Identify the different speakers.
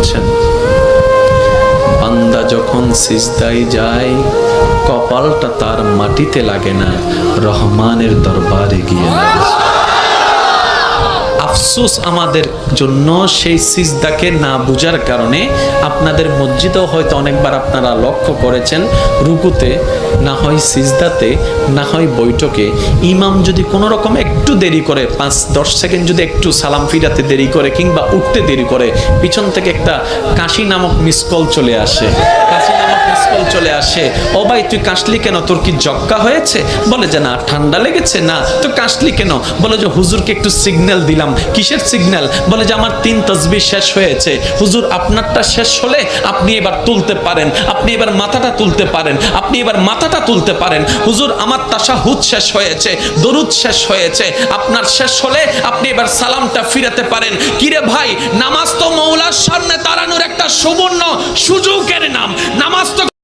Speaker 1: বুঝছেন? বান্দা যখন সিজদায় যায় কপালটা তার মাটিতে লাগে না, রহমানের দরবারে গিয়ে লাগে। আফসোস আমাদের জন্য সেই সিজদাকে না বুঝার কারণে। আপনাদের মসজিদেও হয়তো অনেকবার আপনারা লক্ষ্য করেছেন, রুকুতে না হয় সিজদাতে না হয় বৈঠকে ইমাম যদি কোনো রকম একটু দেরি করে, 5-10 সেকেন্ড যদি একটু সালাম ফিরাতে দেরি করে কিংবা উঠতে দেরি করে, পিছন থেকে একটা কাশি নামক মিসকল চলে আসে। কাশি নামক মিসকল চলে আসে, ও ভাই তুই কাশলি কেন, তোর কি জক্কা হয়েছে? বলে যে না, ঠান্ডা লেগেছে। না তো কাশলি কেন? বলে যে হুজুরকে একটু সিগন্যাল দিলাম। কিসের সিগন্যাল? বলে যে আমার 3 তাসবিহ শেষ হয়েছে। হুজুর আপনারটা শেষ হলে আপনি এবার তুলতে পারেন, আপনি এবার মাথাটা তুলতে পারেন, আপনি এবার মাথাটা তুলতে পারেন। হুজুর আমার তাশাহুদ শেষ হয়েছে, দরুদ শেষ হয়েছে, আপনার শেষ হলে আপনি এবার সালামটা ফিরাতে পারেন। কিরে ভাই, নামাজ তো মওলার সামনে দাঁড়ানোর একটা সুবর্ণ সুযোগের নাম। নামাজ তো